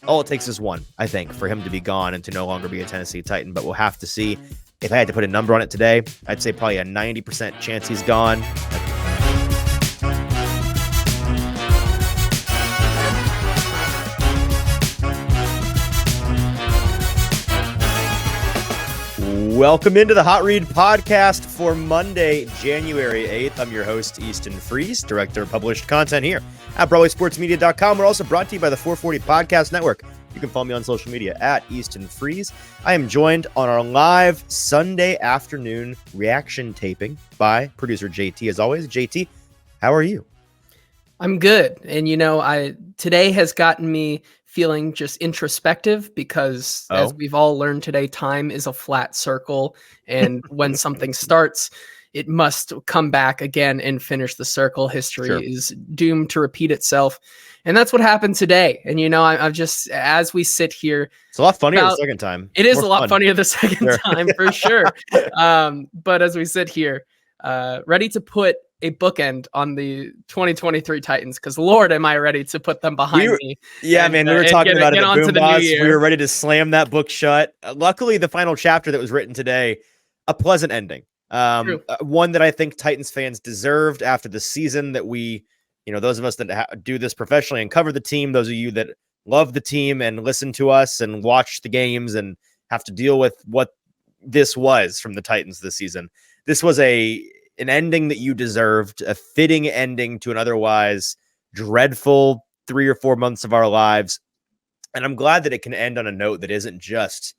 all it takes is one, I think, for him to be gone and to no longer be a Tennessee Titan, but we'll have to see. If I had to put a number on it today, I'd say probably a 90% chance he's gone. Welcome into the Hot Read podcast for Monday, January 8th. I'm your host, Easton Freeze, director of published content here at BroadwaySportsMedia.com. We're also brought to you by the 440 Podcast Network. You can follow me on social media at Easton Freeze. I am joined on our live Sunday afternoon reaction taping by producer JT. As always, JT, how are you? I'm good. And, today has gotten me feeling just introspective because as we've all learned today, time is a flat circle. And when something starts, it must come back again and finish the circle. History is doomed to repeat itself. And that's what happened today. And, I'm just, as we sit here, it's a lot funnier the second time. It is a lot funnier the second time for sure. But as we sit here, ready to put a bookend on the 2023 Titans, because Lord, am I ready to put them behind me. Yeah, man, we were talking about it at BoomBozz. We were ready to slam that book shut. Luckily, the final chapter that was written today, a pleasant ending. One that I think Titans fans deserved after the season that we, those of us that do this professionally and cover the team, those of you that love the team and listen to us and watch the games and have to deal with what this was from the Titans this season. This was an ending that you deserved, a fitting ending to an otherwise dreadful 3 or 4 months of our lives. And I'm glad that it can end on a note that isn't just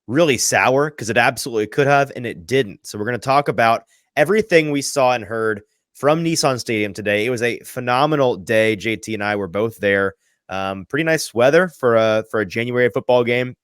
really sour, because it absolutely could have, and it didn't. So we're going to talk about everything we saw and heard from Nissan Stadium today. It was a phenomenal day. JT and I were both there. Pretty nice weather for a January football game,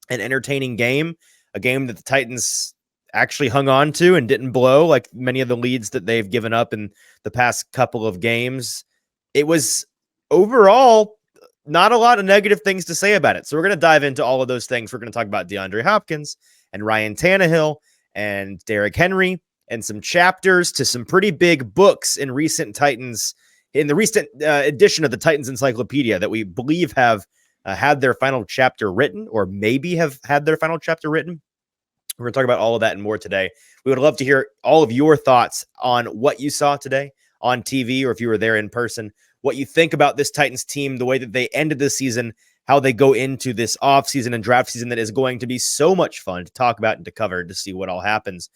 an entertaining game, a game that the Titans actually hung on to and didn't blow like many of the leads that they've given up in the past couple of games. It was overall not a lot of negative things to say about it. So we're going to dive into all of those things. We're going to talk about DeAndre Hopkins and Ryan Tannehill and Derrick Henry and some chapters to some pretty big books in the recent edition of the Titans Encyclopedia that we believe have had their final chapter written, or maybe have had their final chapter written. We're going to talk about all of that and more today. We would love to hear all of your thoughts on what you saw today on TV, or if you were there in person, what you think about this Titans team, the way that they ended the season, how they go into this offseason and draft season that is going to be so much fun to talk about and to cover, to see what all happens.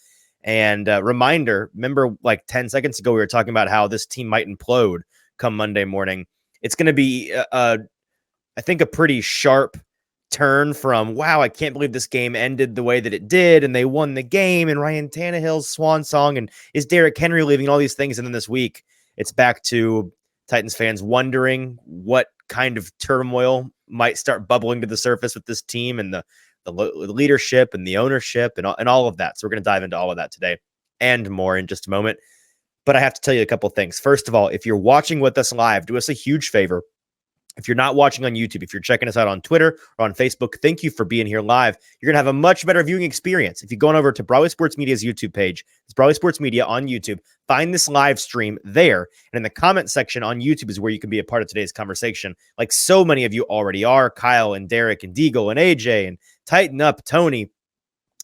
And reminder, remember like 10 seconds ago, we were talking about how this team might implode come Monday morning. It's going to be, I think, a pretty sharp turn from, wow, I can't believe this game ended the way that it did, and they won the game, and Ryan Tannehill's swan song, and is Derrick Henry leaving, all these things. And then this week, it's back to Titans fans wondering what kind of turmoil might start bubbling to the surface with this team and the leadership and the ownership and all of that. So we're going to dive into all of that today and more in just a moment. But I have to tell you a couple things. First of all, if you're watching with us live, do us a huge favor. If you're not watching on YouTube, if you're checking us out on Twitter or on Facebook, thank you for being here live. You're going to have a much better viewing experience. If you go on over to Broadway Sports Media's YouTube page, it's Broadway Sports Media on YouTube, find this live stream there. And in the comment section on YouTube is where you can be a part of today's conversation, like so many of you already are. Kyle and Derrick and Deagle and AJ and Tighten Up, Tony,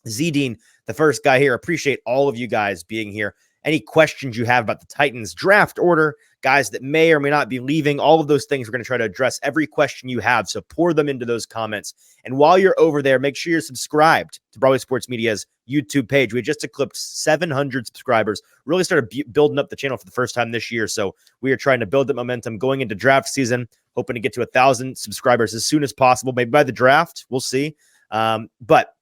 Zedine, the first guy here. Appreciate all of you guys being here. Any questions you have about the Titans draft order, guys that may or may not be leaving, all of those things, we're going to try to address every question you have. So pour them into those comments. And while you're over there, make sure you're subscribed to Broadway Sports Media's YouTube page. We just eclipsed 700 subscribers, really started building up the channel for the first time this year. So we are trying to build that momentum going into draft season, hoping to get to 1,000 subscribers as soon as possible, maybe by the draft. We'll see. But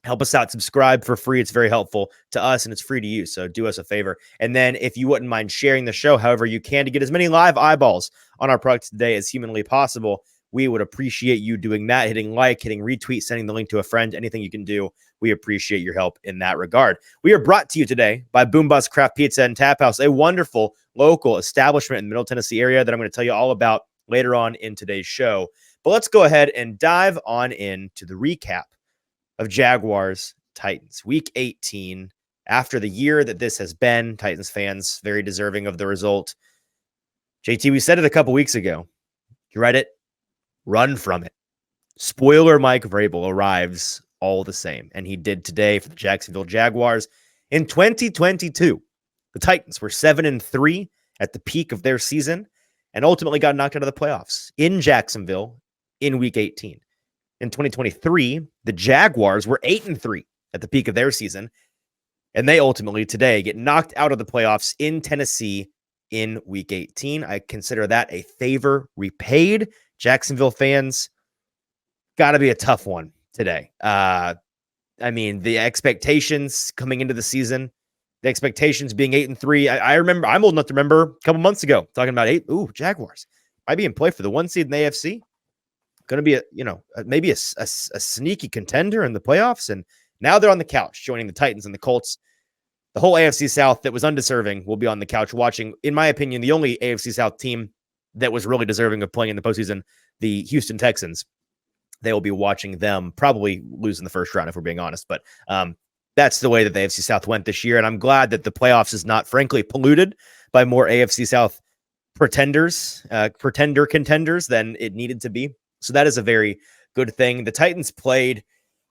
help us out. Subscribe for free. It's very helpful to us, and it's free to you. So do us a favor. And then if you wouldn't mind sharing the show however you can to get as many live eyeballs on our product today as humanly possible, we would appreciate you doing that, hitting like, hitting retweet, sending the link to a friend, anything you can do. We appreciate your help in that regard. We are brought to you today by BoomBozz Craft Pizza and Taphouse, a wonderful local establishment in the Middle Tennessee area that I'm going to tell you all about later on in today's show. But let's go ahead and dive on into the recap of Jaguars Titans week 18. After the year that this has been, Titans fans very deserving of the result. JT, we said it a couple weeks ago. You read it. run from it. Spoiler, Mike Vrabel arrives all the same, and he did today for the Jacksonville Jaguars. In 2022, the Titans were 7-3 at the peak of their season and ultimately got knocked out of the playoffs in Jacksonville in Week 18. In 2023, the Jaguars were 8-3 at the peak of their season, and they ultimately today get knocked out of the playoffs in Tennessee in Week 18. I consider that a favor repaid. Jacksonville fans, got to be a tough one today. I mean, the expectations coming into the season, the expectations being 8-3. I remember, I'm old enough to remember a couple months ago talking about Jaguars might be in play for the 1 seed in the AFC. Going to be maybe a sneaky contender in the playoffs. And now they're on the couch joining the Titans and the Colts. The whole AFC South that was undeserving will be on the couch watching, in my opinion, the only AFC South team that was really deserving of playing in the postseason, the Houston Texans. They will be watching them probably lose in the first round, if we're being honest. But that's the way that the AFC South went this year. And I'm glad that the playoffs is not, frankly, polluted by more AFC South pretender contenders than it needed to be. So that is a very good thing. The Titans played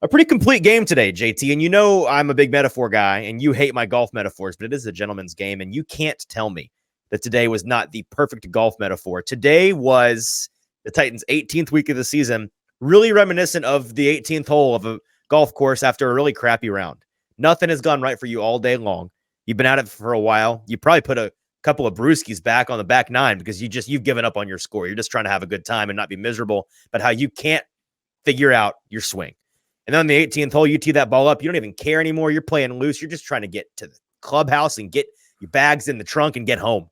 a pretty complete game today, JT. And you know I'm a big metaphor guy, and you hate my golf metaphors, but it is a gentleman's game. And you can't tell me that today was not the perfect golf metaphor. Today was the Titans' 18th week of the season, really reminiscent of the 18th hole of a golf course after a really crappy round. Nothing has gone right for you all day long. You've been at it for a while. You probably put a couple of brewskis back on the back nine because you've given up on your score. You're just trying to have a good time and not be miserable, but how you can't figure out your swing. And then on the 18th hole, you tee that ball up. You don't even care anymore. You're playing loose. You're just trying to get to the clubhouse and get your bags in the trunk and get home.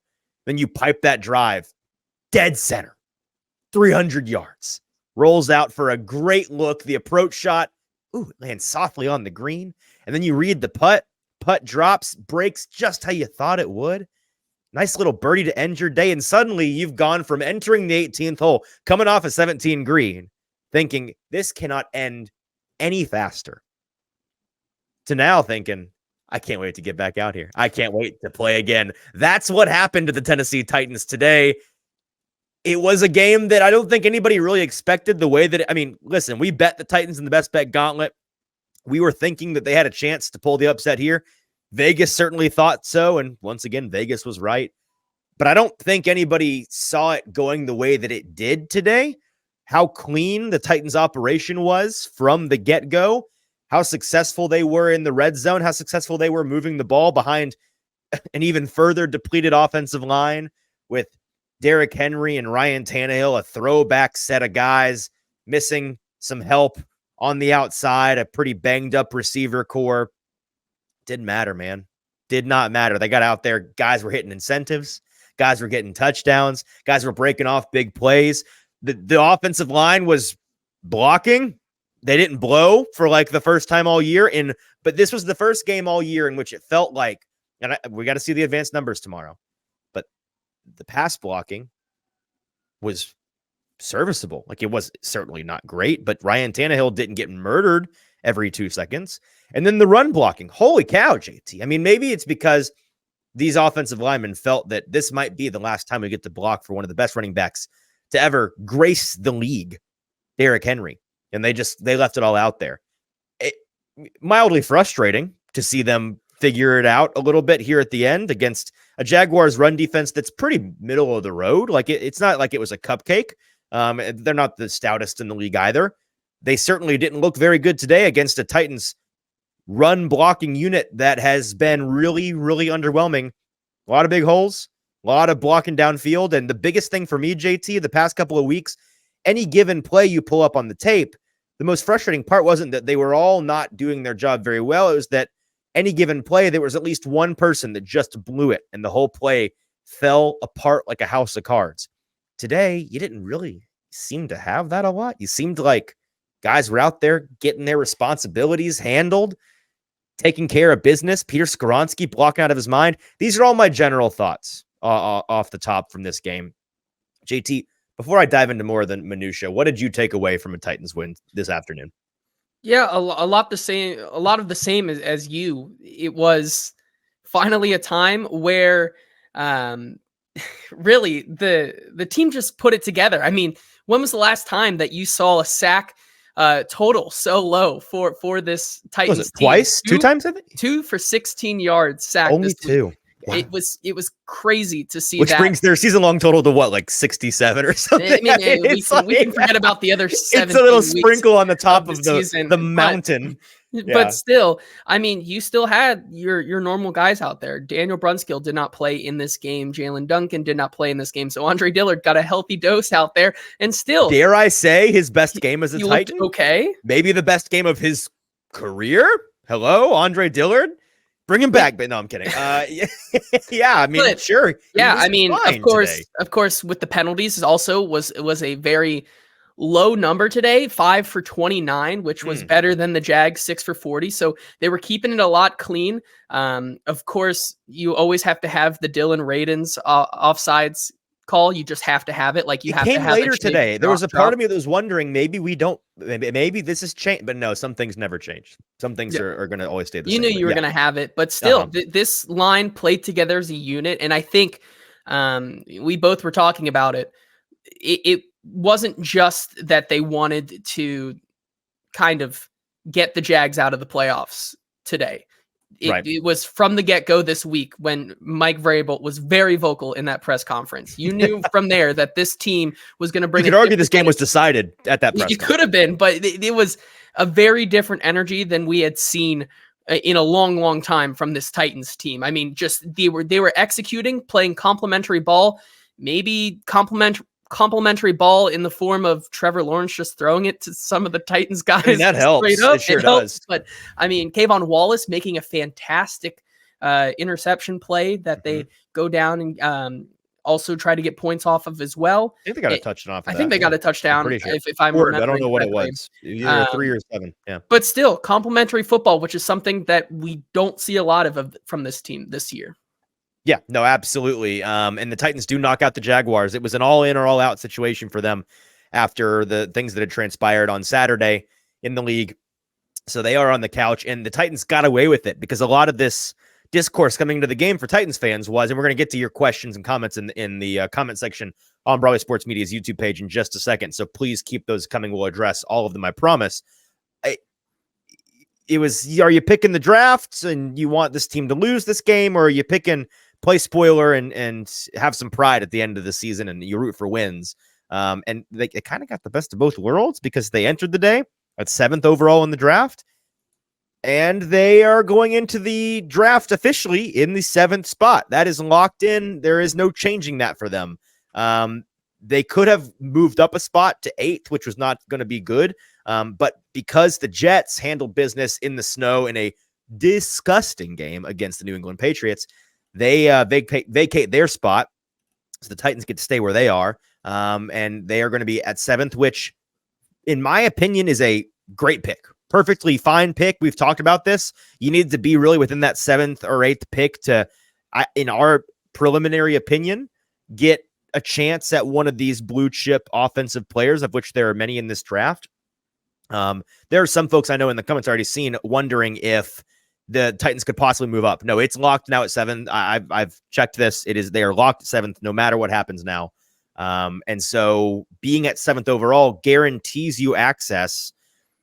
Then you pipe that drive dead center, 300 yards. Rolls out for a great look. The approach shot, it lands softly on the green. And then you read the putt. Putt drops, breaks just how you thought it would. Nice little birdie to end your day. And suddenly you've gone from entering the 18th hole, coming off a 17 green, thinking this cannot end any faster, to now thinking, I can't wait to get back out here. I can't wait to play again. That's what happened to the Tennessee Titans today. It was a game that I don't think anybody really expected the way that, listen, we bet the Titans in the best bet gauntlet. We were thinking that they had a chance to pull the upset here. Vegas certainly thought so. And once again, Vegas was right. But I don't think anybody saw it going the way that it did today. How clean the Titans operation was from the get-go, how successful they were in the red zone, how successful they were moving the ball behind an even further depleted offensive line with Derrick Henry and Ryan Tannehill, a throwback set of guys missing some help on the outside, a pretty banged up receiver core. Didn't matter, man. Did not matter. They got out there. Guys were hitting incentives. Guys were getting touchdowns. Guys were breaking off big plays. The offensive line was blocking. They didn't blow for like the first time all year. But this was the first game all year in which it felt like, and we got to see the advanced numbers tomorrow, but the pass blocking was serviceable. Like, it was certainly not great, but Ryan Tannehill didn't get murdered every 2 seconds. And then the run blocking. Holy cow, JT. Maybe it's because these offensive linemen felt that this might be the last time we get to block for one of the best running backs to ever grace the league, Derrick Henry. And they left it all out there. Mildly frustrating to see them figure it out a little bit here at the end against a Jaguars run defense that's pretty middle of the road. Like, it's not like it was a cupcake. They're not the stoutest in the league either. They certainly didn't look very good today against a Titans run blocking unit that has been really, really underwhelming. A lot of big holes, a lot of blocking downfield. And the biggest thing for me, JT, the past couple of weeks, any given play you pull up on the tape, the most frustrating part wasn't that they were all not doing their job very well. It was that any given play, there was at least one person that just blew it, and the whole play fell apart like a house of cards. Today, you didn't really seem to have that a lot. You seemed like guys were out there getting their responsibilities handled, taking care of business. Peter Skoronski blocking out of his mind. These are all my general thoughts off the top from this game. JT, before I dive into more of the minutia, what did you take away from a Titans win this afternoon? Yeah, a lot of the same as you. It was finally a time where really, the team just put it together. I mean, when was the last time that you saw a sack total so low for this Titans Was it team? twice? Two times, I think? 2 for 16 yards sack Only this week. 2. Wow. It was crazy to see Which that. brings their season long total to what, like 67 or something? I mean, we can forget about the other 7. It's a little sprinkle on the top of the season, mountain. But still, I mean, you still had your normal guys out there. Daniel Brunskill did not play in this game. Jalen Duncan did not play in this game. So Andre Dillard got a healthy dose out there, and still, dare I say, his best game as a Titan? Okay, maybe the best game of his career. Hello, Andre Dillard. Bring him back, but no, I'm kidding. Yeah, I mean, sure. Yeah, I mean, of course, with the penalties, also was a very low number today, 5 for 29, which was better than the Jags 6 for 40. So they were keeping it a lot clean. Of course, you always have to have the Dylan Radins offsides call. You just have to have it. Like you have to have later today. There was a part of me that was wondering maybe this has changed, but no, some things never change. Some things are going to always stay the same. You knew you were going to have it, but still, this line played together as a unit, and I think we both were talking about it. It wasn't just that they wanted to kind of get the Jags out of the playoffs today. It was from the get-go this week when Mike Vrabel was very vocal in that press conference. You knew from there that this team was going to bring. You could argue this game was decided at that press conference. It could have been, but it was a very different energy than we had seen in a long, long time from this Titans team. I mean, just they were executing, playing complementary ball, maybe complementary ball in the form of Trevor Lawrence just throwing it to some of the Titans guys. I mean, that helps. It sure does. But I mean, Kayvon Wallace making a fantastic interception play that they go down and also try to get points off of as well. I think they got a touchdown off of that. I think they got a touchdown. Sure. If I'm remembering I don't know what correctly. it was. Either 3 or 7. Yeah. But still, complementary football, which is something that we don't see a lot of from this team this year. Yeah, no, absolutely. And the Titans do knock out the Jaguars. It was an all in or all out situation for them after the things that had transpired on Saturday in the league. So they are on the couch, and the Titans got away with it because a lot of this discourse coming into the game for Titans fans was, and we're going to get to your questions and comments in the comment section on Broadway Sports Media's YouTube page in just a second. So please keep those coming. We'll address all of them, I promise. It was, are you picking the drafts and you want this team to lose this game, or are you picking play spoiler and have some pride at the end of the season and you root for wins? And they kind of got the best of both worlds because they entered the day at 7th overall in the draft, and they are going into the draft officially in the 7th spot. That is locked in. There is no changing that for them. They could have moved up a spot to 8th, which was not going to be good. But because the Jets handled business in the snow in a disgusting game against the New England Patriots, they vacate their spot. So the Titans get to stay where they are. And they are going to be at 7th, which in my opinion is a great pick. Perfectly fine pick. We've talked about this. You need to be really within that 7th or 8th pick to, in our preliminary opinion, get a chance at one of these blue chip offensive players, of which there are many in this draft. There are some folks I know in the comments already seen wondering if the Titans could possibly move up. No, it's locked now at 7. I've checked this. They are locked at 7th, no matter what happens now. And so being at 7th overall guarantees you access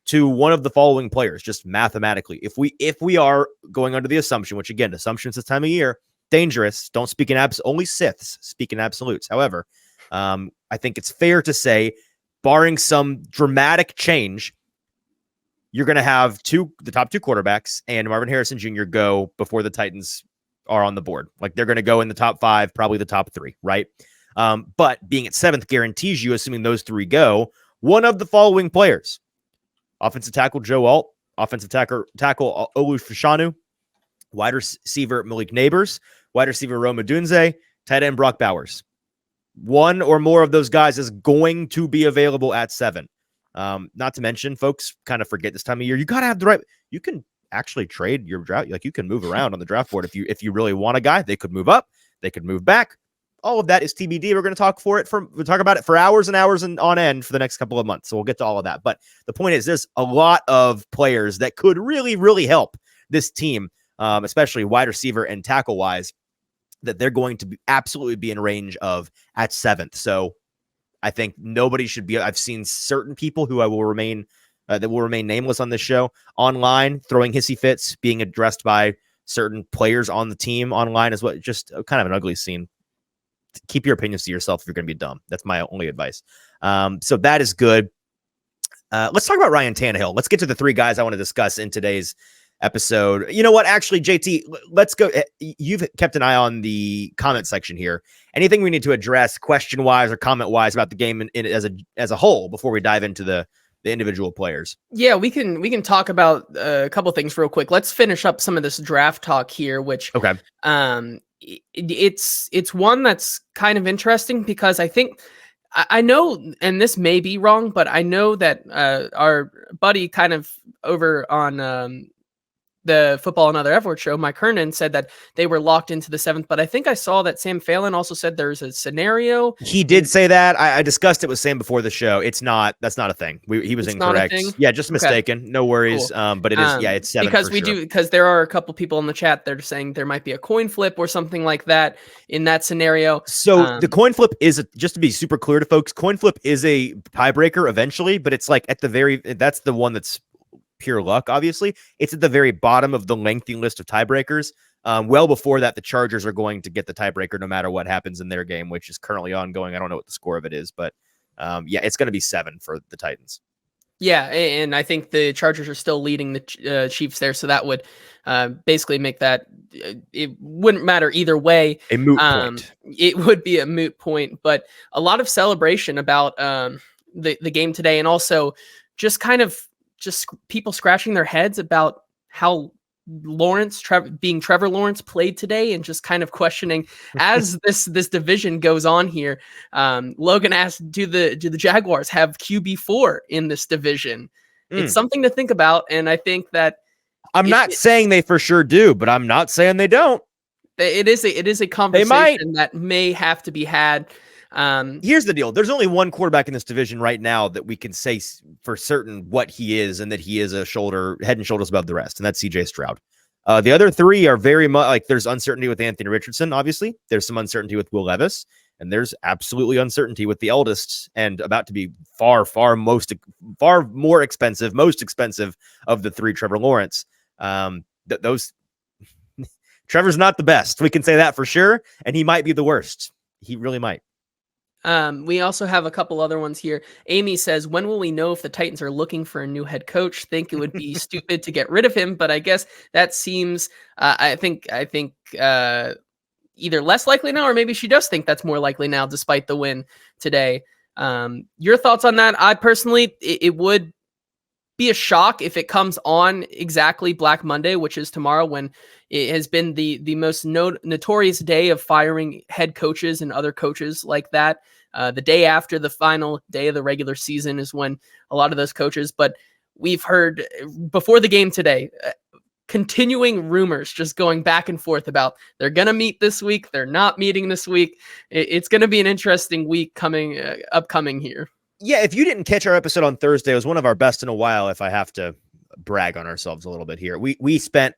to one of the following players, just mathematically. If we are going under the assumption, which again, assumptions this time of year, dangerous. Don't speak in only Siths speak in absolutes. However, I think it's fair to say, barring some dramatic change, you're going to have the top 2 quarterbacks and Marvin Harrison Jr. go before the Titans are on the board. Like they're going to go in the top 5, probably the top 3, right? But being at 7th guarantees you, assuming those 3 go, one of the following players: offensive tackle Joe Alt, offensive tackle Olu Fashanu, wide receiver Malik Neighbors, wide receiver Rome Odunze, tight end Brock Bowers. One or more of those guys is going to be available at 7. Not to mention, folks kind of forget this time of year, you got to have the right, you can actually trade your draft. Like you can move around on the draft board. If you really want a guy, they could move up, they could move back. All of that is TBD. We're going to talk about it for hours and hours and on end for the next couple of months. So we'll get to all of that. But the point is, there's a lot of players that could really, really help this team, especially wide receiver and tackle wise, that they're going to absolutely be in range of at 7th. So I think nobody should be. I've seen certain people who I will remain that will remain nameless on this show online throwing hissy fits, being addressed by certain players on the team online as well. Just kind of an ugly scene. Keep your opinions to yourself if you're going to be dumb. That's my only advice. So that is good. Let's talk about Ryan Tannehill. Let's get to the 3 guys I want to discuss in today's episode. You know what? Actually, JT, let's go. You've kept an eye on the comment section here. Anything we need to address question wise or comment wise about the game as a whole before we dive into the individual players? Yeah, we can talk about a couple things real quick. Let's finish up some of this draft talk here, which okay. It's one that's kind of interesting because I think I know, and this may be wrong, but I know that our buddy kind of over on the Football and Other Effort show, Mike Hernan, said that they were locked into the 7th, but I think I saw that Sam Phelan also said there's a scenario. He did say that. I discussed it with Sam before the show. That's not a thing. He was incorrect. Yeah, just mistaken. Okay. No worries. Cool. But it is, it's 7 because because there are a couple people in the chat that are saying there might be a coin flip or something like that in that scenario. So the coin flip is, just to be super clear to folks, coin flip is a tiebreaker eventually, but it's like that's the one that's pure luck, obviously. It's at the very bottom of the lengthy list of tiebreakers. Well before that, the Chargers are going to get the tiebreaker no matter what happens in their game, which is currently ongoing. I don't know what the score of it is, but it's going to be 7 for the Titans. Yeah, and I think the Chargers are still leading the Chiefs there, so that would basically make that it wouldn't matter either way. A moot point. It would be a moot point, but a lot of celebration about the game today, and also just kind of people scratching their heads about how being Trevor Lawrence played today, and just kind of questioning as this division goes on here. Logan asked, do the Jaguars have QB4 in this division? It's something to think about, and I think that I'm not saying they for sure do, but I'm not saying they don't. It is a conversation that may have to be had. Here's the deal. There's only one quarterback in this division right now that we can say for certain what he is, and that he is head and shoulders above the rest, and that's CJ Stroud. The other 3 are very much like, there's uncertainty with Anthony Richardson, obviously. There's some uncertainty with Will Levis, and there's absolutely uncertainty with the eldest and about to be far more expensive, most expensive of the 3, Trevor Lawrence. Trevor's not the best. We can say that for sure, and he might be the worst. He really might. We also have a couple other ones here. Amy says, when will we know if the Titans are looking for a new head coach? Think it would be stupid to get rid of him, but I guess that seems, I think either less likely now, or maybe she does think that's more likely now, despite the win today. Your thoughts on that? I personally, it would be a shock if it comes on exactly Black Monday, which is tomorrow, when it has been the most notorious day of firing head coaches and other coaches like that. The day after the final day of the regular season is when a lot of those coaches, but we've heard before the game today, continuing rumors just going back and forth about they're going to meet this week, they're not meeting this week. It's going to be an interesting week upcoming here. Yeah, if you didn't catch our episode on Thursday, it was one of our best in a while, if I have to brag on ourselves a little bit here. We spent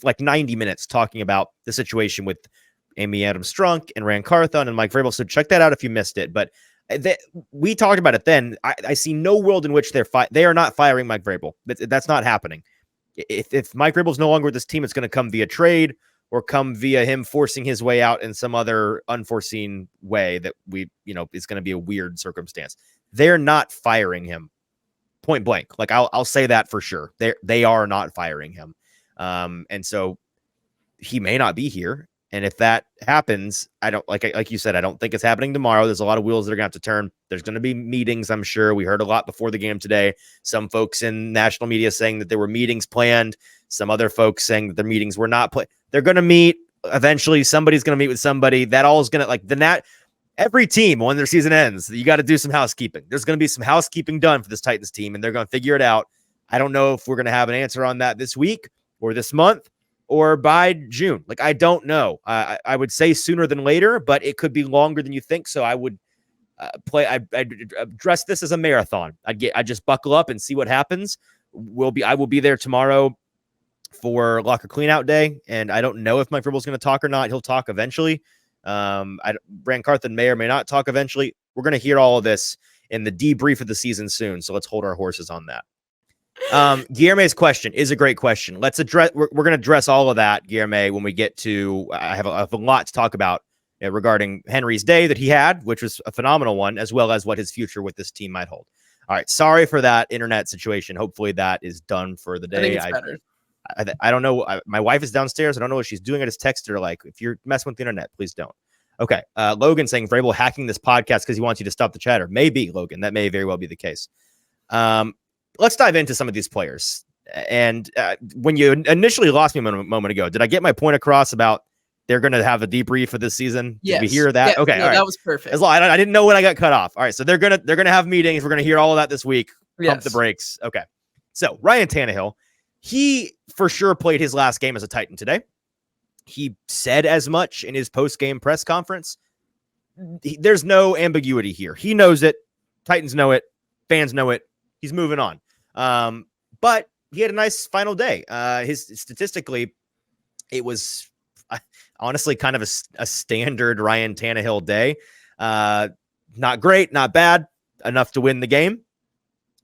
like 90 minutes talking about the situation with Amy Adams-Strunk and Rand Carthon and Mike Vrabel, so check that out if you missed it. But we talked about it then. I see no world in which they are not firing Mike Vrabel. That's not happening. If Mike Vrabel's no longer with this team, it's going to come via trade or come via him forcing his way out in some other unforeseen way that is going to be a weird circumstance. They're not firing him, point blank. Like I'll say that for sure. They are not firing him. And so he may not be here. And if that happens, I don't like you said, I don't think it's happening tomorrow. There's a lot of wheels that are going to have to turn. There's going to be meetings, I'm sure. We heard a lot before the game today. Some folks in national media saying that there were meetings planned. Some other folks saying that the meetings were not planned. They're going to meet eventually. Somebody's going to meet with somebody. That all is going to every team when their season ends, you got to do some housekeeping. There's going to be some housekeeping done for this Titans team, and they're going to figure it out. I don't know if we're going to have an answer on that this week or this month or by June. Like, I don't know. I would say sooner than later, but it could be longer than you think. So I would I'd address this as a marathon. I just buckle up and see what happens. I will be there tomorrow for locker cleanout day, and I don't know if Mike Vrabel is going to talk or not. He'll talk eventually. Brand Carthen may or may not talk eventually. We're going to hear all of this in the debrief of the season soon, so let's hold our horses on that. Guillerme's question is a great question. Let's address. We're going to address all of that, Guillerme, when we get to. I have a lot to talk about regarding Henry's day that he had, which was a phenomenal one, as well as what his future with this team might hold. All right, sorry for that internet situation. Hopefully that is done for the day. I think it's better. I don't know. My wife is downstairs. I don't know what she's doing. I just texted her, like, if you're messing with the internet, please don't. Okay. Logan saying Vrabel hacking this podcast because he wants you to stop the chatter. Maybe, Logan. That may very well be the case. Let's dive into some of these players. And when you initially lost me a moment ago, did I get my point across about they're going to have a debrief of this season? Yes. Did we hear that? Yeah, okay. No, all right. That was perfect. As long, I didn't know when I got cut off. All right. So they're going to have meetings. We're going to hear all of that this week. Pump the brakes. Okay. So Ryan Tannehill, he for sure played his last game as a Titan today. He said as much in his post-game press conference. There's no ambiguity here. He knows it. Titans know it. Fans know it. He's moving on. But he had a nice final day. Statistically, it was honestly kind of a standard Ryan Tannehill day. Not great, not bad, enough to win the game.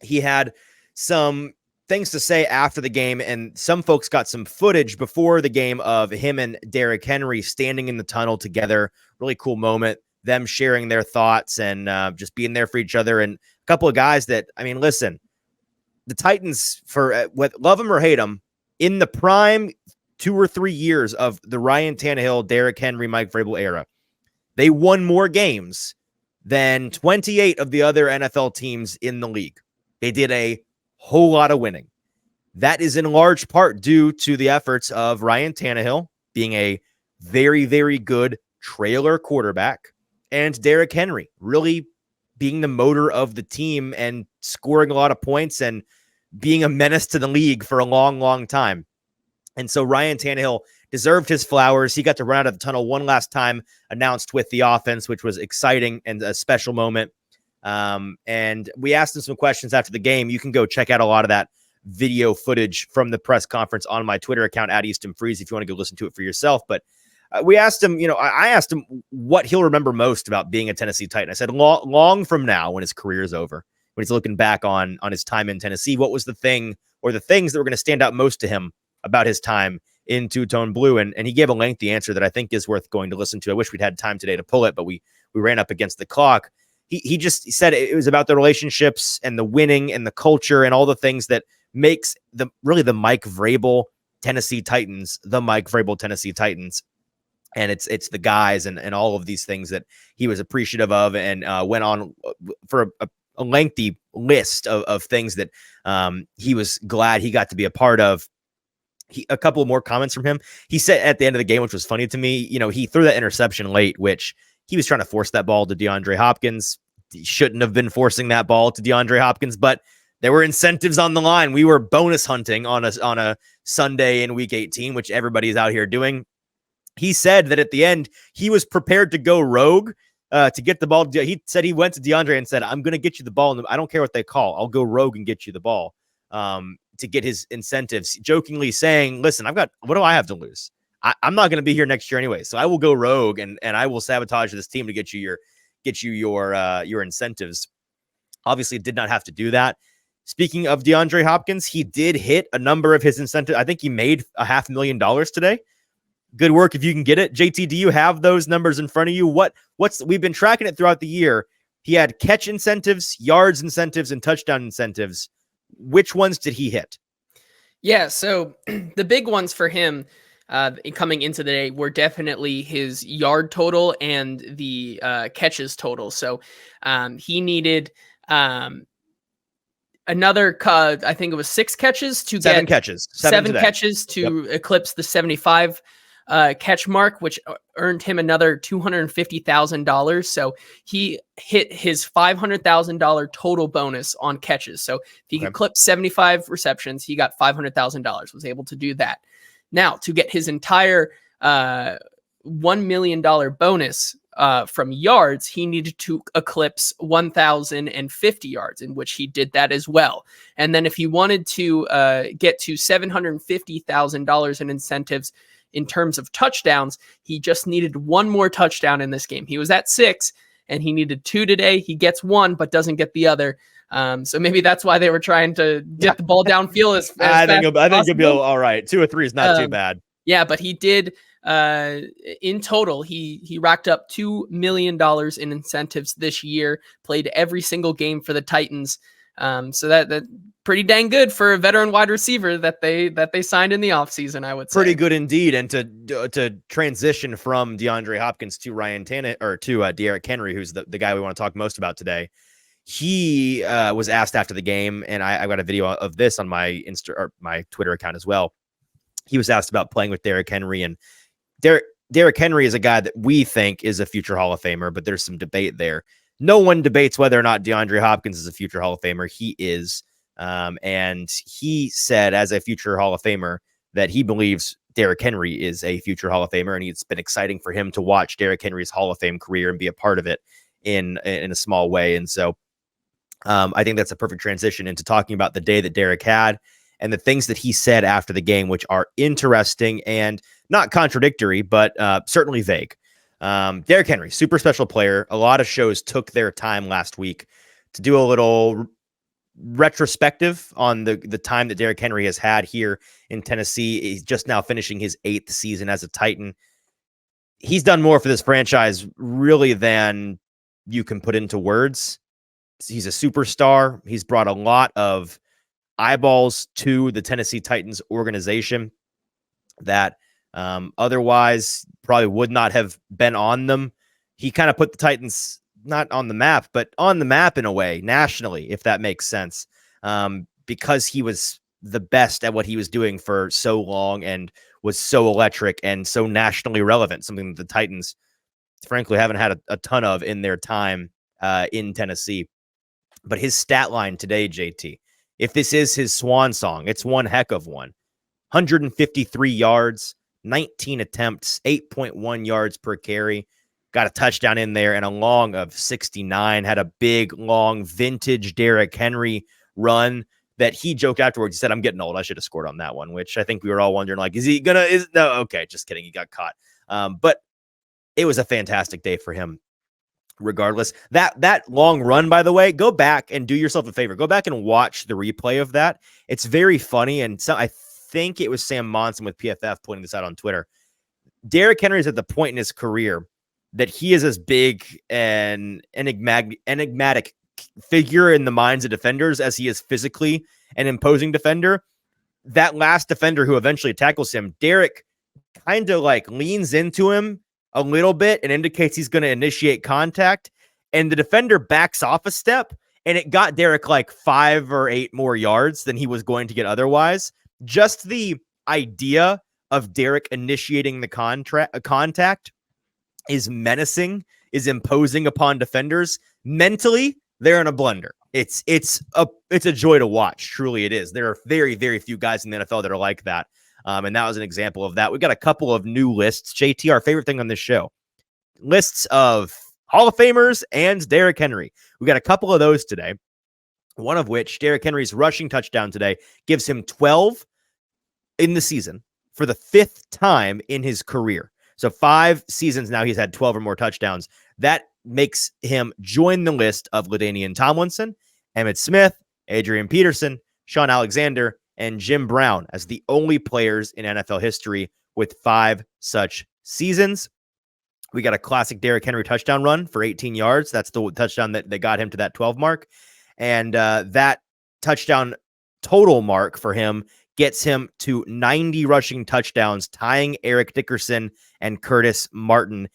He had some things to say after the game, and some folks got some footage before the game of him and Derrick Henry standing in the tunnel together. Really cool moment, them sharing their thoughts and just being there for each other. And a couple of guys that, I mean, listen, the Titans, for love them or hate them, in the prime 2 or 3 years of the Ryan Tannehill, Derrick Henry, Mike Vrabel era, they won more games than 28 of the other NFL teams in the league. They did a whole lot of winning. That is in large part due to the efforts of Ryan Tannehill being a very, very good trailer quarterback, and Derrick Henry really being the motor of the team and scoring a lot of points and being a menace to the league for a long, long time. And so Ryan Tannehill deserved his flowers. He got to run out of the tunnel one last time, announced with the offense, which was exciting and a special moment. And we asked him some questions after the game. You can go check out a lot of that video footage from the press conference on my Twitter account at Easton Freeze if you want to go listen to it for yourself. But we asked him, I asked him what he'll remember most about being a Tennessee Titan. I said, long from now, when his career is over, when he's looking back on his time in Tennessee, what was the thing or the things that were going to stand out most to him about his time in two-tone blue? And he gave a lengthy answer that I think is worth going to listen to. I wish we'd had time today to pull it, but we ran up against the clock. He just said it was about the relationships and the winning and the culture and all the things that makes the Mike Vrabel Tennessee Titans, the Mike Vrabel Tennessee Titans. And it's the guys and all of these things that he was appreciative of, and went on for a lengthy list of things that he was glad he got to be a part of. A couple of more comments from him. He said at the end of the game, which was funny to me, he threw that interception late, which he was trying to force that ball to DeAndre Hopkins. He shouldn't have been forcing that ball to DeAndre Hopkins, but there were incentives on the line. We were bonus hunting on a Sunday in week 18, which everybody's out here doing. He said that at the end, he was prepared to go rogue to get the ball. He said he went to DeAndre and said, I'm going to get you the ball. And I don't care what they call. I'll go rogue and get you the ball to get his incentives, jokingly saying, listen, what do I have to lose? I'm not going to be here next year anyway. So I will go rogue and I will sabotage this team to get you your incentives. Obviously did not have to do that. Speaking of DeAndre Hopkins, he did hit a number of his incentives. I think he made $500,000 today. Good work if you can get it. JT, do you have those numbers in front of you? We've been tracking it throughout the year. He had catch incentives, yards incentives, and touchdown incentives. Which ones did he hit? Yeah, so the big ones for him coming into the day were definitely his yard total and the catches total. So he needed another, I think it was 6 catches to seven get catches. Seven catches to eclipse the 75 catch mark, which earned him another $250,000. So he hit his $500,000 total bonus on catches. So if he could clip 75 receptions, he got $500,000, was able to do that. Now to get his entire $1 million bonus from yards, he needed to eclipse 1,050 yards, in which he did that as well. And then if he wanted to get to $750,000 in incentives in terms of touchdowns, he just needed one more touchdown in this game. He was at 6, and he needed 2 today. He gets 1, but doesn't get the other. So maybe that's why they were trying to get the ball downfield as I think fast it'll be all right. 2 or 3 is not too bad. Yeah, but he did. In total, he racked up $2 million in incentives this year. Played every single game for the Titans. So that pretty dang good for a veteran wide receiver that they signed in the offseason, I would say. Pretty good indeed. And to transition from DeAndre Hopkins to Ryan Tannehill, or to Derrick Henry, who's the guy we want to talk most about today. He was asked after the game, and I got a video of this on my my Twitter account as well. He was asked about playing with Derrick Henry, and Derrick Henry is a guy that we think is a future Hall of Famer, but there's some debate there. No one debates whether or not DeAndre Hopkins is a future Hall of Famer. He is. And he said, as a future Hall of Famer, that he believes Derrick Henry is a future Hall of Famer, and it's been exciting for him to watch Derrick Henry's Hall of Fame career and be a part of it in a small way. And so I think that's a perfect transition into talking about the day that Derrick had and the things that he said after the game, which are interesting and not contradictory, but certainly vague. Derrick Henry, super special player. A lot of shows took their time last week to do a little retrospective on the time that Derrick Henry has had here in Tennessee. He's just now finishing his 8th season as a Titan. He's done more for this franchise really than you can put into words. He's a superstar. He's brought a lot of eyeballs to the Tennessee Titans organization that otherwise probably would not have been on them. He kind of put the Titans not on the map, but on the map in a way, nationally, if that makes sense, because he was the best at what he was doing for so long and was so electric and so nationally relevant, something that the Titans, frankly, haven't had a ton of in their time in Tennessee. But his stat line today, JT, if this is his swan song, it's one heck of one. 153 yards, 19 attempts, 8.1 yards per carry. Got a touchdown in there and a long of 69. Had a big, long, vintage Derrick Henry run that he joked afterwards. He said, "I'm getting old. I should have scored on that one," which I think we were all wondering, like, is he gonna? No, okay, just kidding. He got caught. But it was a fantastic day for him. Regardless, that long run, by the way, go back and do yourself a favor. Go back and watch the replay of that. It's very funny, and so I think it was Sam Monson with PFF pointing this out on Twitter. Derrick Henry is at the point in his career that he is as big an enigmatic figure in the minds of defenders as he is physically an imposing defender. That last defender who eventually tackles him, Derrick kind of like leans into him a little bit and indicates he's going to initiate contact, and the defender backs off a step, and it got Derrick like 5 or 8 more yards than he was going to get otherwise. Just the idea of Derrick initiating the contact is menacing, is imposing upon defenders. Mentally, they're in a blender. It's a joy to watch. Truly it is. There are very, very few guys in the NFL that are like that. And that was an example of that. We've got a couple of new lists. JT, our favorite thing on this show, lists of Hall of Famers and Derrick Henry. We got a couple of those today. One of which, Derrick Henry's rushing touchdown today, gives him 12 in the season for the 5th time in his career. So 5 seasons now he's had 12 or more touchdowns. That makes him join the list of LaDainian Tomlinson, Emmitt Smith, Adrian Peterson, Sean Alexander, and Jim Brown as the only players in NFL history with 5 such seasons. We got a classic Derrick Henry touchdown run for 18 yards. That's the touchdown that got him to that 12 mark. And that touchdown total mark for him gets him to 90 rushing touchdowns, tying Eric Dickerson and Curtis Martin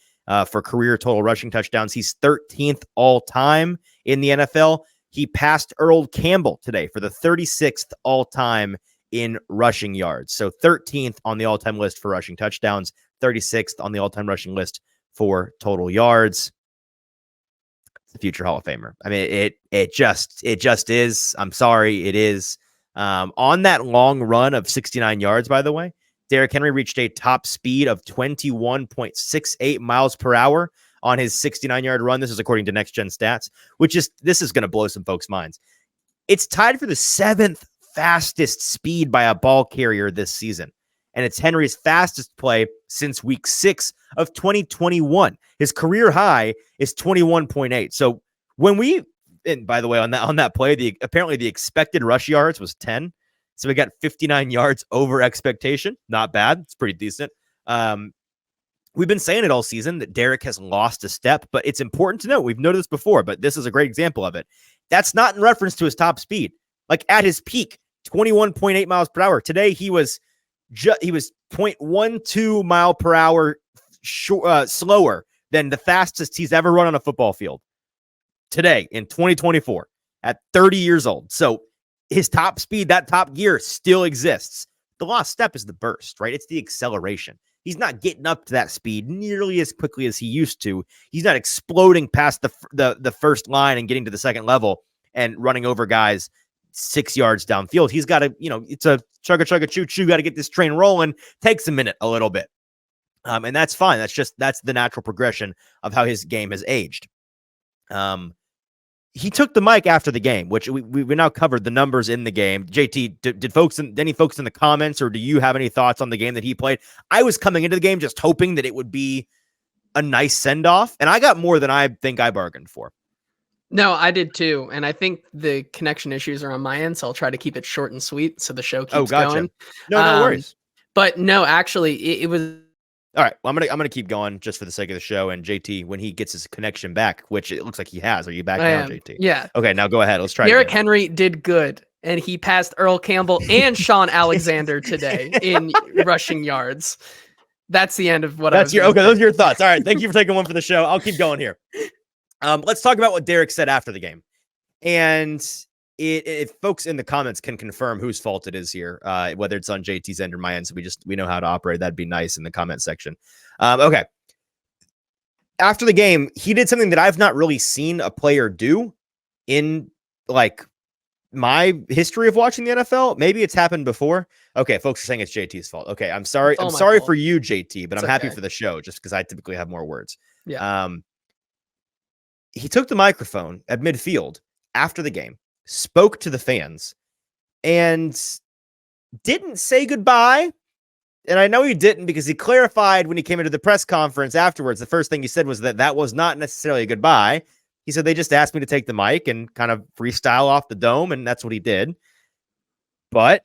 for career total rushing touchdowns. He's 13th all-time in the NFL. He passed Earl Campbell today for the 36th all-time in rushing yards. So 13th on the all-time list for rushing touchdowns, 36th on the all-time rushing list for total yards. It's the future Hall of Famer. I mean, it just is. I'm sorry, it is. On that long run of 69 yards, by the way, Derrick Henry reached a top speed of 21.68 miles per hour on his 69-yard run. This is according to Next Gen Stats, this is going to blow some folks' minds. It's tied for the 7th fastest speed by a ball carrier this season. And it's Henry's fastest play since week 6 of 2021. His career high is 21.8. So and by the way, on that play, apparently the expected rush yards was 10. So we got 59 yards over expectation. Not bad. It's pretty decent. We've been saying it all season that Derrick has lost a step, but it's important to note, we've noted this before, but this is a great example of it. That's not in reference to his top speed. Like at his peak, 21.8 miles per hour. Today, he was 0.12 mile per hour slower than the fastest he's ever run on a football field. Today in 2024 at 30 years old. So his top speed, that top gear still exists. The lost step is the burst, right? It's the acceleration. He's not getting up to that speed nearly as quickly as he used to. He's not exploding past the first line and getting to the second level and running over guys 6 yards downfield. He's got to, it's a chugga choo choo. Got to get this train rolling. Takes a minute, a little bit. And that's fine. That's the natural progression of how his game has aged. He took the mic after the game, which we now covered the numbers in the game. JT, did any folks in the comments, or do you have any thoughts on the game that he played? I was coming into the game just hoping that it would be a nice send-off, and I got more than I think I bargained for. No, I did too. And I think the connection issues are on my end, so I'll try to keep it short and sweet so the show keeps going. No worries. But no, actually, it was... All right, well, I'm gonna keep going just for the sake of the show. And JT, when he gets his connection back, which it looks like he has, are you back now, JT? Yeah. Okay, now go ahead. Let's try. Derrick Henry did good, and he passed Earl Campbell and Sean Alexander today in rushing yards. That's the end of what okay. Those are your thoughts. All right, thank you for taking one for the show. I'll keep going here. Let's talk about what Derrick said after the game, and if folks in the comments can confirm whose fault it is here, whether it's on JT's end or my end, so we know how to operate. That'd be nice in the comment section. Okay. After the game, he did something that I've not really seen a player do in like my history of watching the NFL. Maybe it's happened before. Okay, folks are saying it's JT's fault. Okay, I'm sorry. I'm sorry for you, JT, but I'm happy for the show just because I typically have more words. Yeah. He took the microphone at midfield after the game, spoke to the fans, and didn't say goodbye. And I know he didn't because he clarified when he came into the press conference afterwards. The first thing he said was that was not necessarily a goodbye. He said, they just asked me to take the mic and kind of freestyle off the dome, and that's what he did. But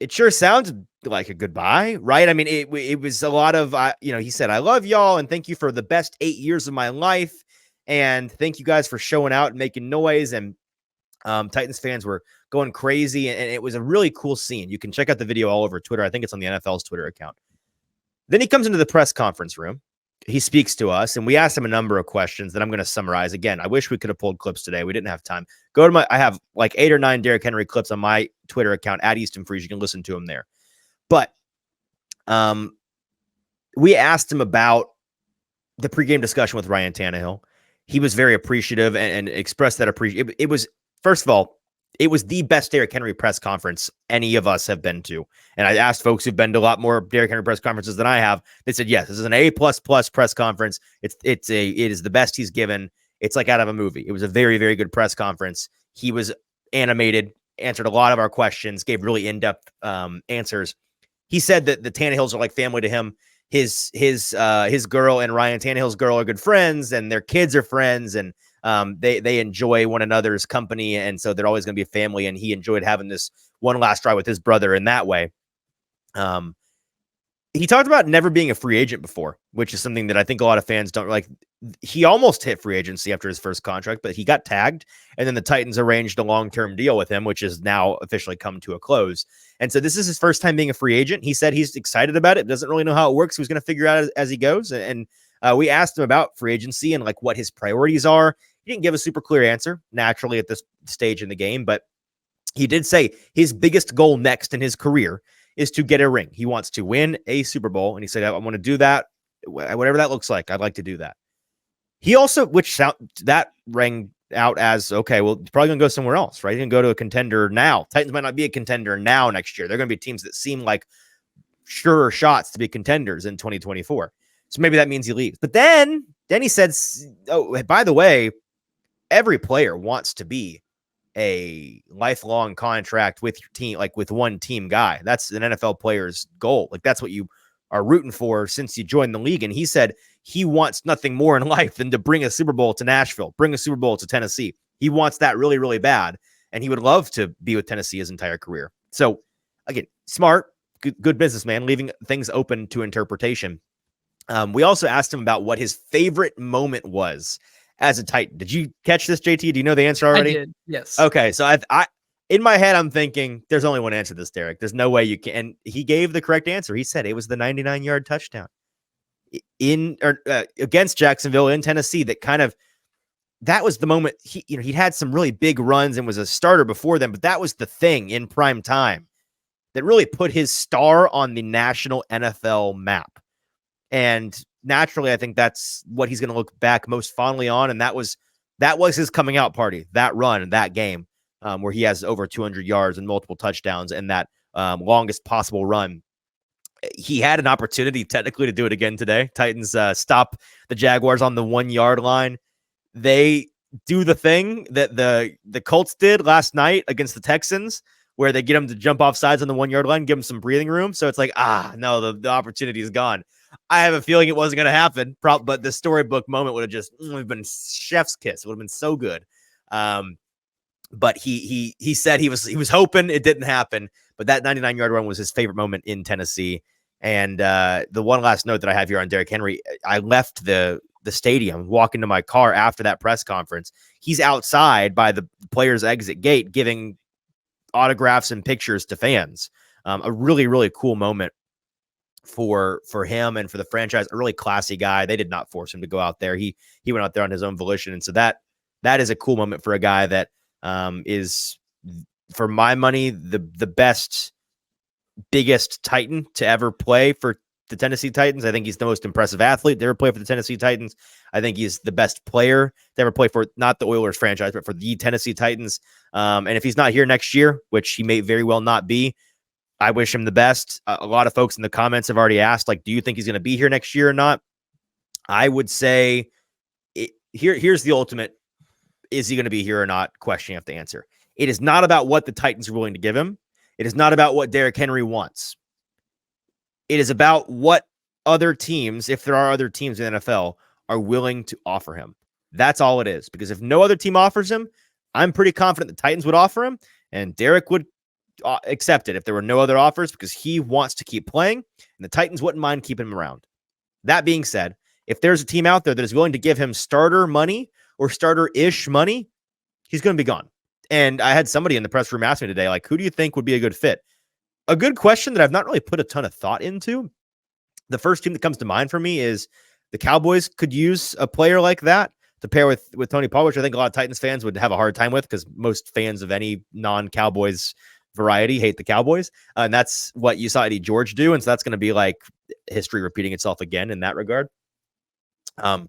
it sure sounds like a goodbye, right? I mean, it was a lot of, he said, I love y'all and thank you for the best 8 years of my life. And thank you guys for showing out and making noise. And Titans fans were going crazy, and it was a really cool scene. You can check out the video all over Twitter. I think it's on the NFL's Twitter account. Then he comes into the press conference room. He speaks to us, and we asked him a number of questions that I'm going to summarize. Again, I wish we could have pulled clips today. We didn't have time. I have like 8 or 9 Derrick Henry clips on my Twitter account at Easton Freeze. You can listen to him there. But we asked him about the pregame discussion with Ryan Tannehill. He was very appreciative and expressed that appreciation. It was, first of all, it was the best Derrick Henry press conference any of us have been to. And I asked folks who've been to a lot more Derrick Henry press conferences than I have. They said, yes, this is an A++ press conference. It is the best he's given. It's like out of a movie. It was a very, very good press conference. He was animated, answered a lot of our questions, gave really in-depth answers. He said that the Tannehills are like family to him. His girl and Ryan Tannehill's girl are good friends, and their kids are friends, and they enjoy one another's company, and so they're always going to be a family. And he enjoyed having this one last ride with his brother in that way. He talked about never being a free agent before, which is something that I think a lot of fans don't like. He almost hit free agency after his first contract, but he got tagged, and then the Titans arranged a long-term deal with him, which has now officially come to a close. And so this is his first time being a free agent. He said he's excited about it, doesn't really know how it works. He's going to figure out as he goes. And we asked him about free agency and like what his priorities are. He didn't give a super clear answer naturally at this stage in the game, but he did say his biggest goal next in his career is to get a ring. He wants to win a Super Bowl. And he said, I want to do that. Whatever that looks like, I'd like to do that. He also, that rang out as, okay, well, he's probably going to go somewhere else, right? He's going to go to a contender now. Titans might not be a contender now next year. They're going to be teams that seem like surer shots to be contenders in 2024. So maybe that means he leaves. But then Then he said, oh, by the way, every player wants to be a lifelong contract with your team, like with one team guy. That's an NFL player's goal. Like that's what you are rooting for since you joined the league. And he said he wants nothing more in life than to bring a Super Bowl to Nashville, bring a Super Bowl to Tennessee. He wants that really, really bad. And he would love to be with Tennessee his entire career. So again, smart, good businessman, leaving things open to interpretation. We also asked him about what his favorite moment was as a Titan. Did you catch this, JT? Do you know the answer already? I did, yes. Okay, so I in my head, I'm thinking there's only one answer to this, Derrick. There's no way you can. And he gave the correct answer. He said it was the 99-yard touchdown against Jacksonville in Tennessee. That was the moment. He'd had some really big runs and was a starter before them, but that was the thing in prime time that really put his star on the national NFL map. And naturally, I think that's what he's going to look back most fondly on. And that was his coming out party, that run, that game where he has over 200 yards and multiple touchdowns and that longest possible run. He had an opportunity technically to do it again today. Titans stop the Jaguars on the 1-yard line. They do the thing that the Colts did last night against the Texans, where they get them to jump off sides on the 1-yard line, give them some breathing room. So it's like, no, the opportunity is gone. I have a feeling it wasn't going to happen, but the storybook moment would have just been chef's kiss. It would have been so good. But he said he was hoping it didn't happen, but that 99-yard run was his favorite moment in Tennessee. And the one last note that I have here on Derrick Henry, I left the stadium, walking to my car after that press conference. He's outside by the players' exit gate giving autographs and pictures to fans. A really, really cool moment for him and for the franchise. A really classy guy. They did not force him to go out there. He went out there on his own volition. And so that is a cool moment for a guy that is, for my money, the best, biggest Titan to ever play for the Tennessee Titans. I think he's the most impressive athlete to ever play for the Tennessee Titans. I think he's the best player to ever play for not the Oilers franchise, but for the Tennessee Titans. And if he's not here next year, which he may very well not be, I wish him the best. A lot of folks in the comments have already asked, like, do you think he's going to be here next year or not? I would say here's the ultimate, is he going to be here or not question you have to answer. It is not about what the Titans are willing to give him. It is not about what Derrick Henry wants. It is about what other teams, if there are other teams in the NFL, are willing to offer him. That's all it is. Because if no other team offers him, I'm pretty confident the Titans would offer him, and Derrick would accept it if there were no other offers, because he wants to keep playing, and the Titans wouldn't mind keeping him around. That being said, if there's a team out there that is willing to give him starter money or starter-ish money, he's going to be gone. And I had somebody in the press room ask me today, like, who do you think would be a good fit? A good question that I've not really put a ton of thought into. The first team that comes to mind for me is the Cowboys could use a player like that to pair with Tony Pollard, which I think a lot of Titans fans would have a hard time with, because most fans of any non-Cowboys variety hate the Cowboys. And that's what you saw Eddie George do. And so that's going to be like history repeating itself again in that regard. I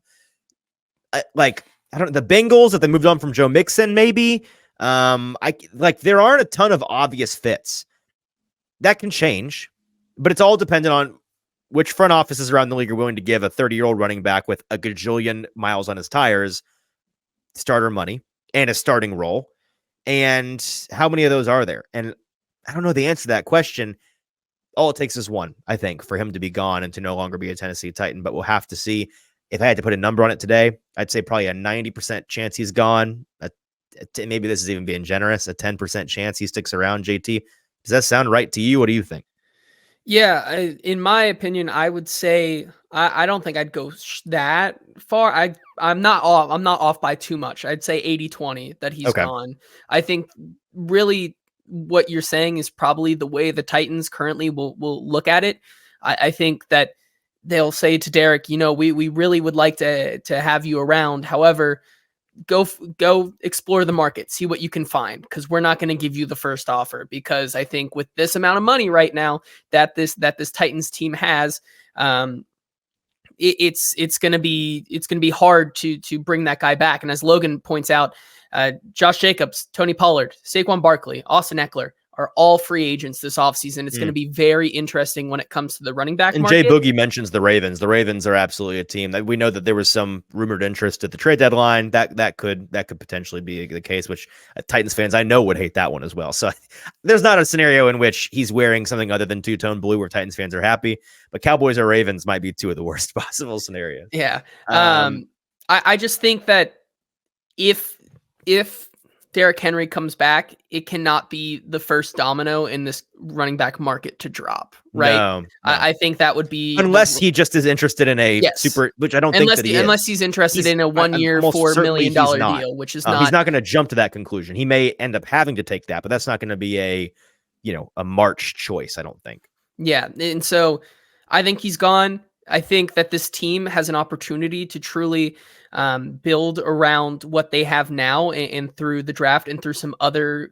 don't know, the Bengals, if they moved on from Joe Mixon, maybe. There aren't a ton of obvious fits. That can change, but it's all dependent on which front offices around the league are willing to give a 30-year-old running back with a gajillion miles on his tires starter money and a starting role. And how many of those are there? And I don't know the answer to that question. All it takes is one, I think, for him to be gone and to no longer be a Tennessee Titan, but we'll have to see. If I had to put a number on it today, I'd say probably a 90% chance he's gone. Maybe this is even being generous, a 10% chance he sticks around, JT. Does that sound right to you? What do you think? Yeah, in my opinion, I would say I don't think I'd go that far. I'm not off by too much. I'd say 80-20 that he's gone. I think really what you're saying is probably the way the Titans currently will look at it. I think that they'll say to Derrick, we really would like to have you around. However, go explore the market, see what you can find, because we're not going to give you the first offer, because I think with this amount of money right now that this Titans team has, it's going to be hard to bring that guy back. And as Logan points out, Josh Jacobs, Tony Pollard, Saquon Barkley, Austin Eckler, are all free agents this offseason. It's going to be very interesting when it comes to the running back and market. Jay Boogie mentions the Ravens. The Ravens are absolutely a team that we know that there was some rumored interest at the trade deadline. That could potentially be the case, which Titans fans I know would hate that one as well. So there's not a scenario in which he's wearing something other than two-tone blue where Titans fans are happy, but Cowboys or Ravens might be two of the worst possible scenarios. Yeah. I just think that if Derrick Henry comes back, it cannot be the first domino in this running back market to drop, right? No. I think that would be unless he just is interested in a super, which I don't think that he is. Unless he's interested in a 1 year, $4 million deal, which is not. He's not going to jump to that conclusion. He may end up having to take that, but that's not going to be a March choice, I don't think. Yeah, and so I think he's gone. I think that this team has an opportunity to truly build around what they have now and through the draft and through some other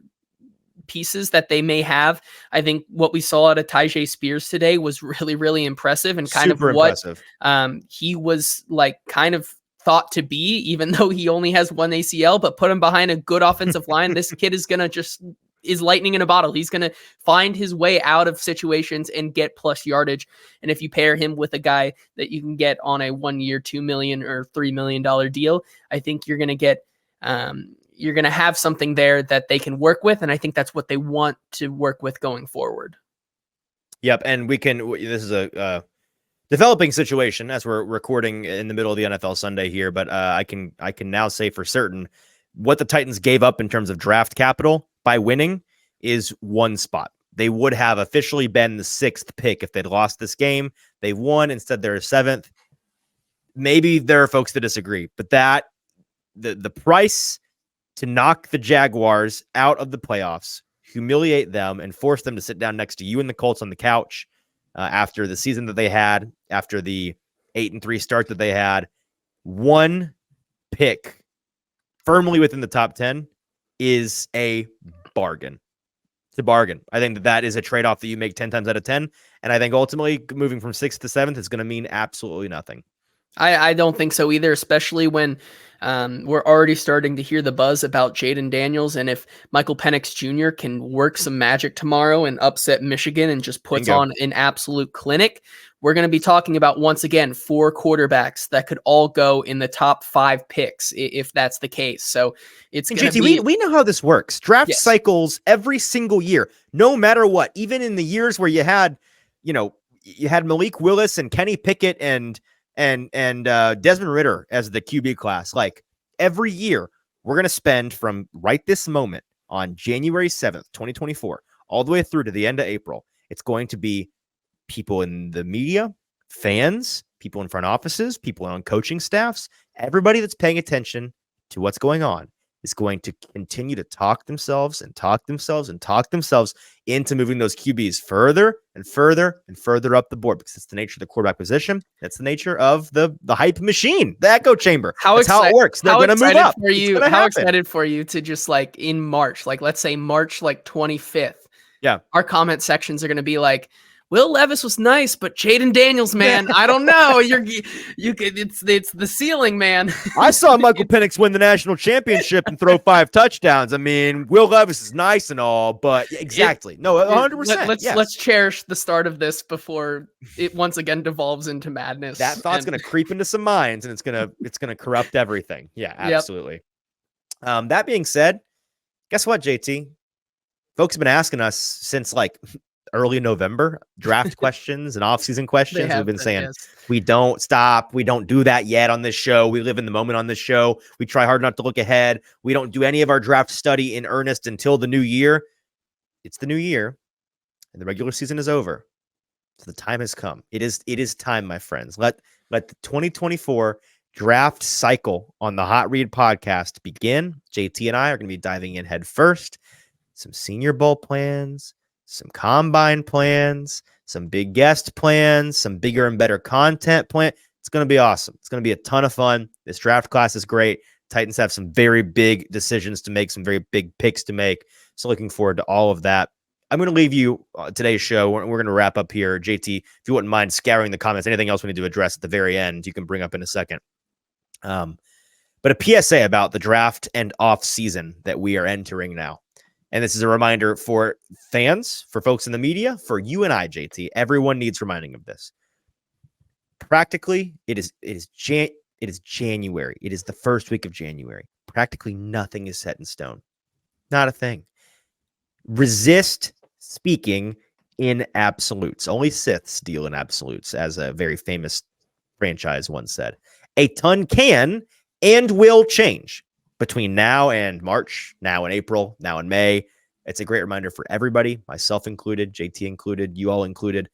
pieces that they may have. I think what we saw out of Tyjae Spears today was really, really impressive and kind Super of what impressive. He was like kind of thought to be, even though he only has one ACL, but put him behind a good offensive line. This kid is going to is lightning in a bottle. He's going to find his way out of situations and get plus yardage. And if you pair him with a guy that you can get on a 1 year, $2 million or $3 million deal, I think you're going to get, you're going to have something there that they can work with. And I think that's what they want to work with going forward. Yep. And this is a developing situation as we're recording in the middle of the NFL Sunday here, but I can now say for certain what the Titans gave up in terms of draft capital by winning is one spot. They would have officially been the 6th pick if they'd lost this game. They won. Instead, they're 7th. Maybe there are folks that disagree, but that the price to knock the Jaguars out of the playoffs, humiliate them, and force them to sit down next to you and the Colts on the couch after the season that they had, after the 8-3 start that they had, one pick firmly within the top 10 is a bargain. It's a bargain. I think that is a trade-off that you make 10 times out of 10. And I think ultimately moving from 6th to 7th is going to mean absolutely nothing. I don't think so either, especially when we're already starting to hear the buzz about Jaden Daniels. And if Michael Penix Jr. can work some magic tomorrow and upset Michigan and just puts on an absolute clinic, we're going to be talking about, once again, 4 quarterbacks that could all go in the top 5 picks if that's the case. So it's going to be... We know how this works. Draft cycles every single year, no matter what. Even in the years where you had Malik Willis and Kenny Pickett and Desmond Ridder as the QB class. Like every year, we're going to spend from right this moment on January 7th, 2024, all the way through to the end of April. It's going to be people in the media, fans, people in front offices, people on coaching staffs, everybody that's paying attention to what's going on is going to continue to talk themselves into moving those QBs further and further and further up the board, because it's the nature of the quarterback position. That's the nature of the hype machine, the echo chamber. That's how it works. They're going to move up. How excited for you to just like in March, like let's say March like 25th. Yeah. Our comment sections are going to be like, Will Levis was nice, but Jaden Daniels, man, I don't know. It's the ceiling, man. I saw Michael Penix win the national championship and throw 5 touchdowns. I mean, Will Levis is nice and all, but exactly. No, 100%. Let's cherish the start of this before it once again devolves into madness. That thought's going to creep into some minds, and it's going to corrupt everything. Yeah, absolutely. Yep. That being said, guess what, JT? Folks have been asking us since like early November, draft questions and off-season questions. We've been saying, we don't stop. We don't do that yet on this show. We live in the moment on this show. We try hard not to look ahead. We don't do any of our draft study in earnest until the new year. It's the new year, and the regular season is over. So the time has come. It is time, my friends. Let the 2024 draft cycle on the Hot Read podcast begin. JT and I are going to be diving in head first. Some Senior Bowl plans, some combine plans, some big guest plans, some bigger and better content plan. It's going to be awesome. It's going to be a ton of fun. This draft class is great. Titans have some very big decisions to make, some very big picks to make. So looking forward to all of that. I'm going to leave you today's show. We're going to wrap up here. JT, if you wouldn't mind scouring the comments, anything else we need to address at the very end, you can bring up in a second. But a PSA about the draft and off season that we are entering now. And this is a reminder for fans, for folks in the media, for you and I, JT. Everyone needs reminding of this. Practically, it is January. It is the first week of January. Practically nothing is set in stone. Not a thing. Resist speaking in absolutes. Only Siths deal in absolutes, as a very famous franchise once said. A ton can and will change between now and March, now in April, now in May. It's a great reminder for everybody, myself included, JT included, you all included.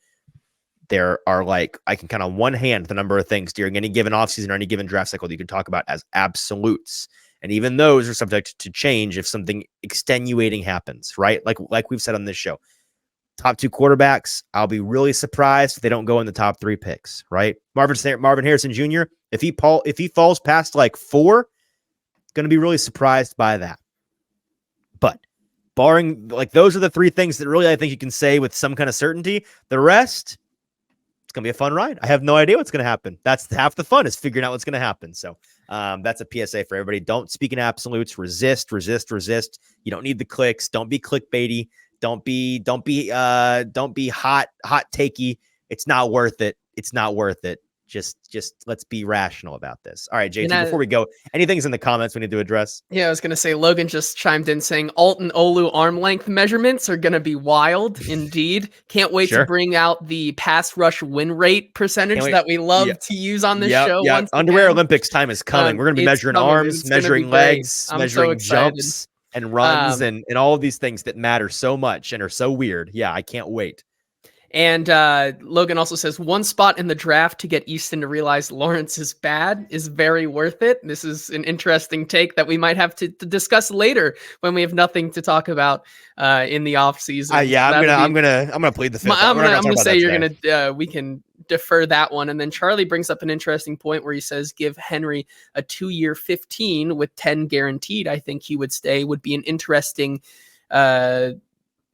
There are, like, I can count on one hand the number of things during any given offseason or any given draft cycle that you can talk about as absolutes. And even those are subject to change if something extenuating happens, right? Like we've said on this show. Top 2 quarterbacks, I'll be really surprised if they don't go in the top 3 picks, right? Marvin Harrison Jr., if he falls past like 4, going to be really surprised by that. But barring, like, those are the 3 things that really I think you can say with some kind of certainty. The rest, it's going to be a fun ride. I have no idea what's going to happen. That's half the fun, is figuring out what's going to happen. So that's a PSA for everybody. Don't speak in absolutes. Resist. You don't need the clicks. Don't be clickbaity. Don't be hot takey. It's not worth it. Just let's be rational about this. All right, JT, before we go, anything's in the comments we need to address? Yeah, I was going to say, Logan just chimed in saying Alt and Olu arm length measurements are going to be wild indeed. Can't wait to bring out the pass rush win rate percentage that we love to use on this show. Yeah, Underwear Olympics time is coming. We're going to be measuring arms, measuring legs, measuring jumps and runs and all of these things that matter so much and are so weird. Yeah, I can't wait. And Logan also says, one spot in the draft to get Easton to realize Lawrence is bad is very worth it. This is an interesting take that we might have to discuss later when we have nothing to talk about in the offseason. Yeah, I'm gonna plead the fifth. I'm gonna say we can defer that one. And then Charlie brings up an interesting point where he says, give Henry a 2-year 15 with 10 guaranteed. I think he would stay. Would be an interesting.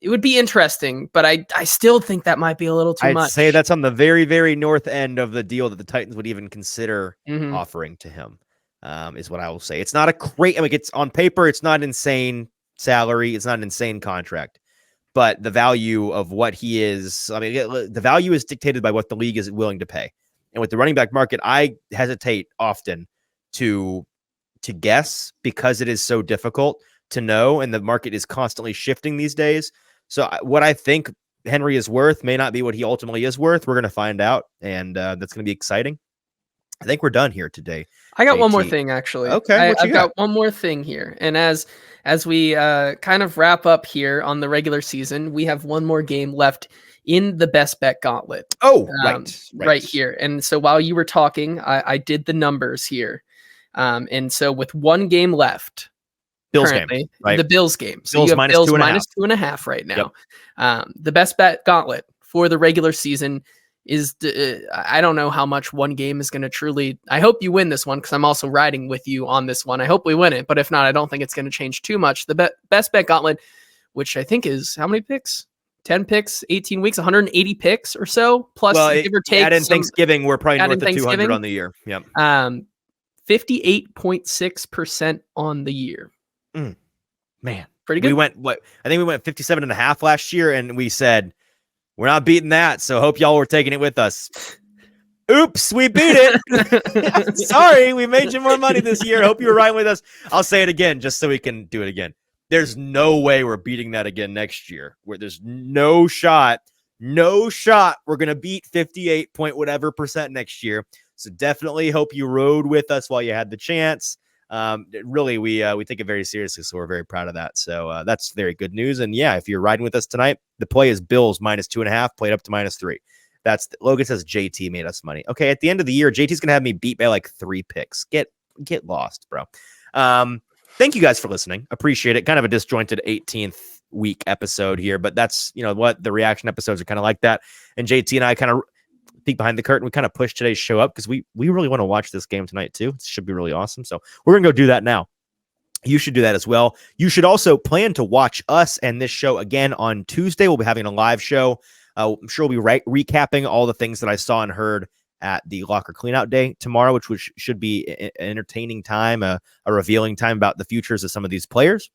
It would be interesting, but I still think that might be a little too much. I'd say that's on the very, very north end of the deal that the Titans would even consider offering to him, is what I will say. It's not a great, it's on paper, it's not insane salary. It's not an insane contract, but the value of what he is, the value is dictated by what the league is willing to pay. And with the running back market, I hesitate often to guess because it is so difficult to know. And the market is constantly shifting these days. So what I think Henry is worth may not be what he ultimately is worth. We're going to find out, and that's going to be exciting. I think we're done here today. I got one more thing, actually. Okay, I've got one more thing here. And as we kind of wrap up here on the regular season, we have one more game left in the Best Bet Gauntlet. Oh, right here. And so while you were talking, I did the numbers here. And so with one game left, Bills currently, game, right? The Bills game. So Bills you have minus Bills 2.5. minus 2.5 right now. Yep. The Best Bet Gauntlet for the regular season is, I don't know how much one game is going to truly, I hope you win this one because I'm also riding with you on this one. I hope we win it, but if not, I don't think it's going to change too much. The Best Bet Gauntlet, which I think is how many picks? 10 picks, 18 weeks, 180 picks or so, plus give or take. Add in Thanksgiving, we're probably north of 200 on the year. Yep. 58.6% on the year. Man, pretty good. I think we went 57.5 last year, and we said we're not beating that. So hope y'all were taking it with us. Oops, we beat it. Sorry, we made you more money this year. Hope you were riding with us. I'll say it again just so we can do it again. There's no way we're beating that again next year. Where there's no shot we're gonna beat 58 point whatever percent next year. So definitely hope you rode with us while you had the chance. Really, we take it very seriously, so we're very proud of that. So that's very good news. And yeah, if you're riding with us tonight, the play is Bills minus 2.5, played up to -3. Logan says JT made us money. Okay, at the end of the year, JT's gonna have me beat by like 3 picks. Get lost, bro. Thank you guys for listening. Appreciate it. Kind of a disjointed 18th week episode here, but that's what the reaction episodes are kind of like that. And JT and I kind of peek behind the curtain. We kind of pushed today's show up because we really want to watch this game tonight too. It should be really awesome. So we're gonna go do that now. You should do that as well. You should also plan to watch us and this show again on Tuesday. We'll be having a live show. I'm sure we'll be recapping all the things that I saw and heard at the locker cleanout day tomorrow, which should be an entertaining time, a revealing time about the futures of some of these players.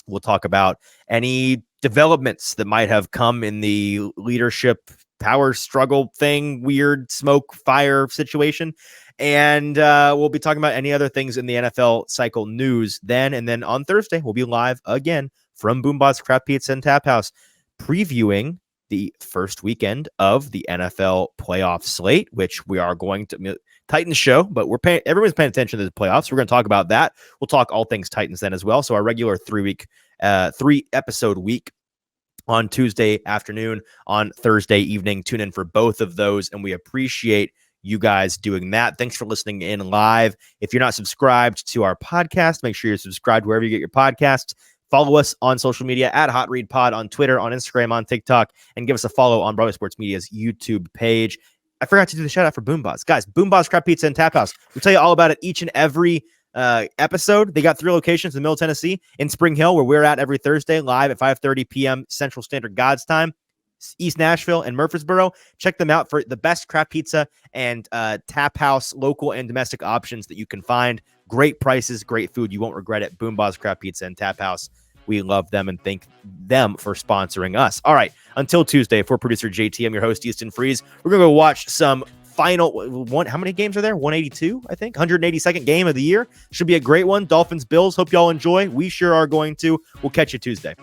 We'll talk about any developments that might have come in the leadership power struggle thing, weird smoke fire situation. And we'll be talking about any other things in the NFL cycle news then. And then on Thursday, we'll be live again from BoomBozz Craft Pizza and Taphouse, previewing the first weekend of the NFL playoff slate, which we are going to Titans show, but everyone's paying attention to the playoffs. We're going to talk about that. We'll talk all things Titans then as well. So our regular 3-episode week on Tuesday afternoon, on Thursday evening. Tune in for both of those, and we appreciate you guys doing that. Thanks for listening in live. If you're not subscribed to our podcast, make sure you're subscribed wherever you get your podcasts. Follow us on social media at Hot Read Pod on Twitter, on Instagram, on TikTok, and give us a follow on Broadway Sports Media's YouTube page. I forgot to do the shout out for BoomBozz. Guys, BoomBozz Craft Pizza and Taphouse. We'll tell you all about it each and every episode. They got 3 locations in Middle Tennessee, in Spring Hill, where we're at every Thursday, live at 5:30 p.m. Central Standard God's Time. East Nashville and Murfreesboro. Check them out for the best craft pizza and tap house, local and domestic options that you can find. Great prices, great food. You won't regret it. BoomBozz Craft Pizza and Tap House. We love them and thank them for sponsoring us. All right, until Tuesday, for producer JT, I'm your host, Easton Freeze. We're going to go watch some final one. How many games are there? 182, I think. 182nd game of the year. Should be a great one. Dolphins, Bills. Hope y'all enjoy. We sure are going to. We'll catch you Tuesday.